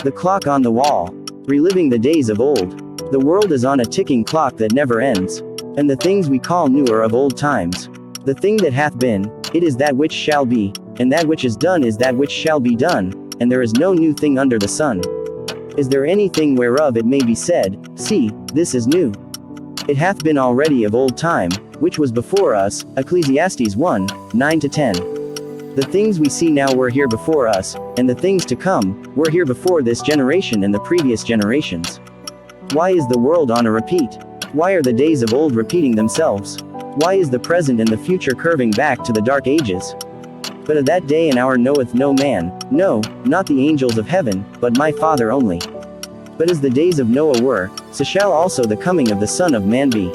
The clock on the wall. Reliving the days of old. The world is on a ticking clock that never ends. And the things we call new are of old times. The thing that hath been, it is that which shall be, and that which is done is that which shall be done, and there is no new thing under the sun. Is there anything whereof it may be said, See, this is new? It hath been already of old time, which was before us, Ecclesiastes 1, 9-10. The things we see now were here before us, and the things to come, were here before this generation and the previous generations. Why is the world on a repeat? Why are the days of old repeating themselves? Why is the present and the future curving back to the dark ages? But of that day and hour knoweth no man, no, not the angels of heaven, but my Father only. But as the days of Noah were, so shall also the coming of the Son of Man be.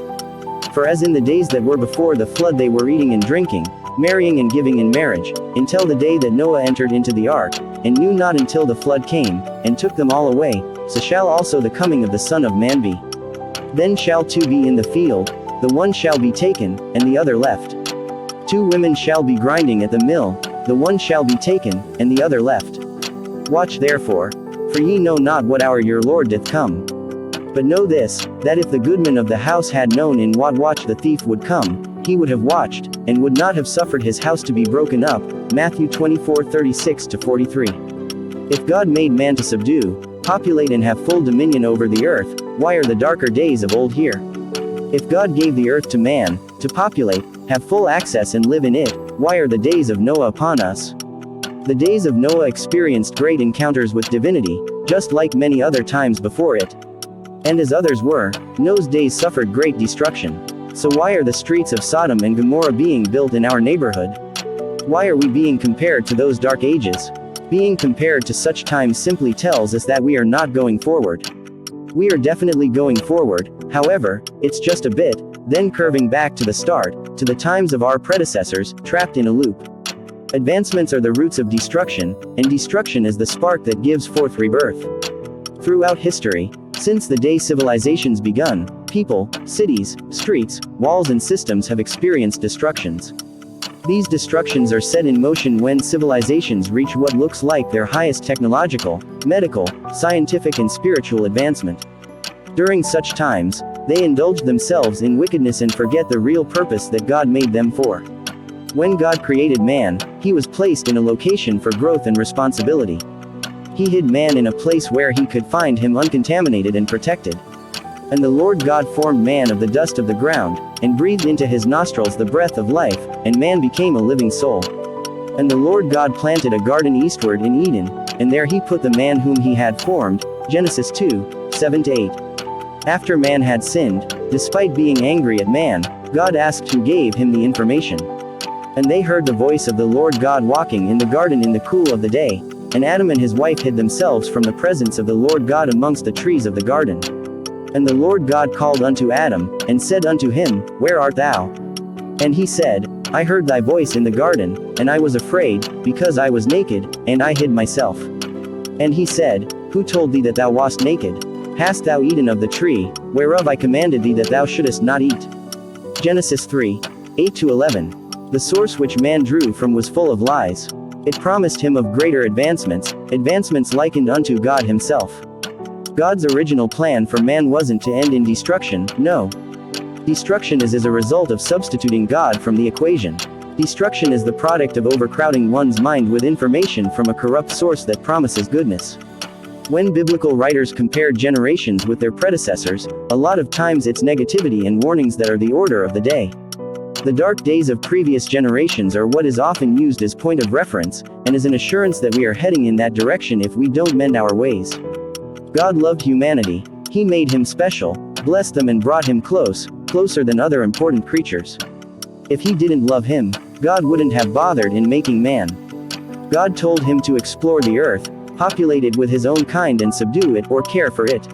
For as in the days that were before the flood they were eating and drinking, marrying and giving in marriage, until the day that Noah entered into the ark, and knew not until the flood came, and took them all away, so shall also the coming of the Son of Man be. Then shall two be in the field, the one shall be taken, and the other left. Two women shall be grinding at the mill, the one shall be taken, and the other left. Watch therefore, for ye know not what hour your Lord doth come. But know this, that if the goodman of the house had known in what watch the thief would come, he would have watched, and would not have suffered his house to be broken up. Matthew 24:36-43. If God made man to subdue, populate and have full dominion over the earth, why are the darker days of old here? If God gave the earth to man, to populate, have full access and live in it, why are the days of Noah upon us? The days of Noah experienced great encounters with divinity, just like many other times before it. And as others were, Noah's days suffered great destruction. So why are the streets of Sodom and Gomorrah being built in our neighborhood? Why are we being compared to those dark ages? Being compared to such times simply tells us that we are not going forward. We are definitely going forward, however, it's just a bit, then curving back to the start, to the times of our predecessors, trapped in a loop. Advancements are the roots of destruction, and destruction is the spark that gives forth rebirth. Throughout history, since the day civilizations begun, people, cities, streets, walls and systems have experienced destructions. These destructions are set in motion when civilizations reach what looks like their highest technological, medical, scientific and spiritual advancement. During such times, they indulge themselves in wickedness and forget the real purpose that God made them for. When God created man, he was placed in a location for growth and responsibility. He hid man in a place where he could find him uncontaminated and protected. And the Lord God formed man of the dust of the ground, and breathed into his nostrils the breath of life, and man became a living soul. And the Lord God planted a garden eastward in Eden, and there he put the man whom he had formed. Genesis 2:7-8. After man had sinned, despite being angry at man, God asked who gave him the information. And they heard the voice of the Lord God walking in the garden in the cool of the day, and Adam and his wife hid themselves from the presence of the Lord God amongst the trees of the garden. And the Lord God called unto Adam, and said unto him, Where art thou? And he said, I heard thy voice in the garden, and I was afraid, because I was naked, and I hid myself. And he said, Who told thee that thou wast naked? Hast thou eaten of the tree, whereof I commanded thee that thou shouldest not eat? Genesis 3:8-11. The source which man drew from was full of lies. It promised him of greater advancements likened unto God himself. God's original plan for man wasn't to end in destruction, no. Destruction is as a result of substituting God from the equation. Destruction is the product of overcrowding one's mind with information from a corrupt source that promises goodness. When biblical writers compare generations with their predecessors, a lot of times it's negativity and warnings that are the order of the day. The dark days of previous generations are what is often used as point of reference, and is an assurance that we are heading in that direction if we don't mend our ways. God loved humanity. He made him special, blessed them and brought him closer than other important creatures. If he didn't love him, God wouldn't have bothered in making man. God told him to explore the earth, populate it with his own kind and subdue it or care for it.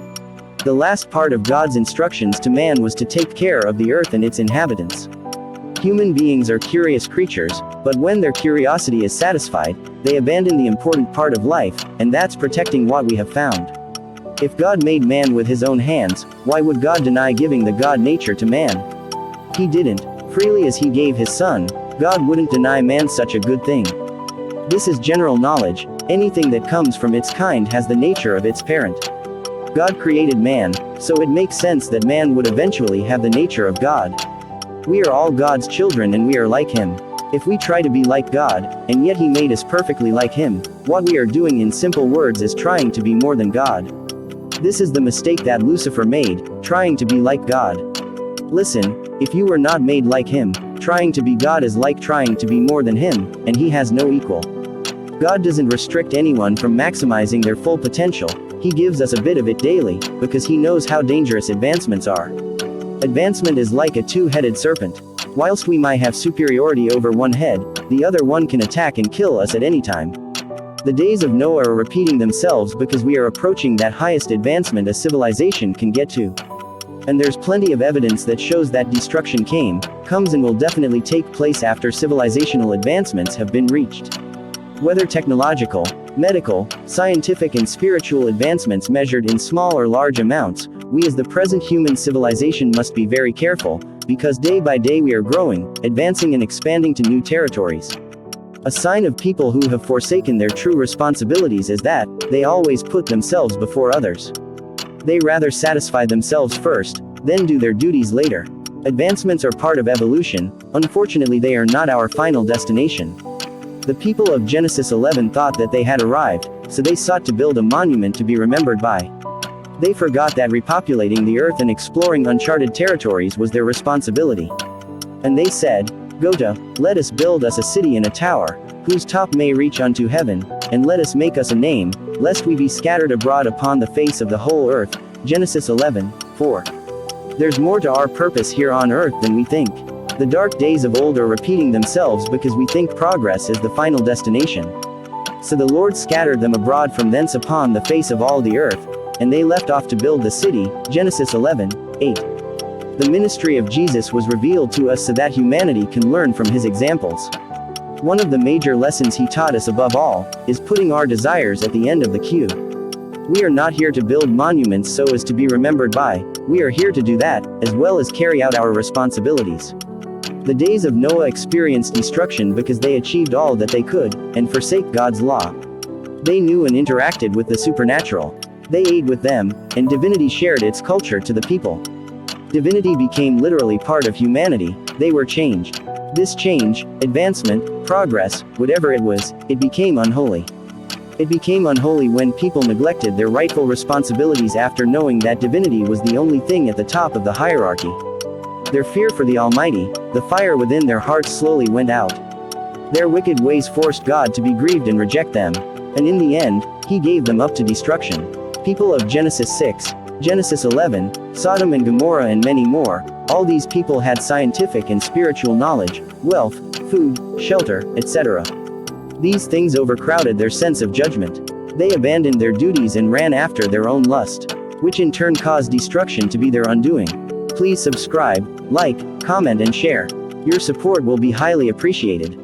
The last part of God's instructions to man was to take care of the earth and its inhabitants. Human beings are curious creatures, but when their curiosity is satisfied, they abandon the important part of life, and that's protecting what we have found. If God made man with his own hands, why would God deny giving the God nature to man? He didn't. Freely as he gave his son, God wouldn't deny man such a good thing. This is general knowledge, Anything that comes from its kind has the nature of its parent. God created man, so it makes sense that man would eventually have the nature of God. We are all God's children and we are like Him. If we try to be like God, and yet He made us perfectly like Him, what we are doing in simple words is trying to be more than God. This is the mistake that Lucifer made, trying to be like God. Listen, if you were not made like Him, trying to be God is like trying to be more than Him, and He has no equal. God doesn't restrict anyone from maximizing their full potential. He gives us a bit of it daily, because He knows how dangerous advancements are. Advancement is like a two-headed serpent. Whilst we might have superiority over one head, the other one can attack and kill us at any time. The days of Noah are repeating themselves because we are approaching that highest advancement a civilization can get to. And there's plenty of evidence that shows that destruction comes and will definitely take place after civilizational advancements have been reached. Whether technological, medical, scientific and spiritual advancements measured in small or large amounts, we as the present human civilization must be very careful, because day by day we are growing, advancing and expanding to new territories. A sign of people who have forsaken their true responsibilities is that they always put themselves before others. They rather satisfy themselves first, then do their duties later. Advancements are part of evolution, unfortunately they are not our final destination. The people of Genesis 11 thought that they had arrived, so they sought to build a monument to be remembered by. They forgot that repopulating the earth and exploring uncharted territories was their responsibility. And they said, "Gota, let us build us a city and a tower, whose top may reach unto heaven, and let us make us a name, lest we be scattered abroad upon the face of the whole earth." Genesis 11:4. There's more to our purpose here on earth than we think. The dark days of old are repeating themselves because we think progress is the final destination. So the Lord scattered them abroad from thence upon the face of all the earth, and they left off to build the city. Genesis 11:8. The ministry of Jesus was revealed to us so that humanity can learn from His examples. One of the major lessons He taught us above all, is putting our desires at the end of the queue. We are not here to build monuments so as to be remembered by, we are here to do that, as well as carry out our responsibilities. The days of Noah experienced destruction because they achieved all that they could, and forsake God's law. They knew and interacted with the supernatural. They ate with them, and divinity shared its culture to the people. Divinity became literally part of humanity, they were changed. This change, advancement, progress, whatever it was, it became unholy. It became unholy when people neglected their rightful responsibilities after knowing that divinity was the only thing at the top of the hierarchy. Their fear for the Almighty, the fire within their hearts slowly went out. Their wicked ways forced God to be grieved and reject them, and in the end, He gave them up to destruction. People of Genesis 6, Genesis 11, Sodom and Gomorrah and many more, all these people had scientific and spiritual knowledge, wealth, food, shelter, etc. These things overcrowded their sense of judgment. They abandoned their duties and ran after their own lust, which in turn caused destruction to be their undoing. Please subscribe, like, comment and share. Your support will be highly appreciated.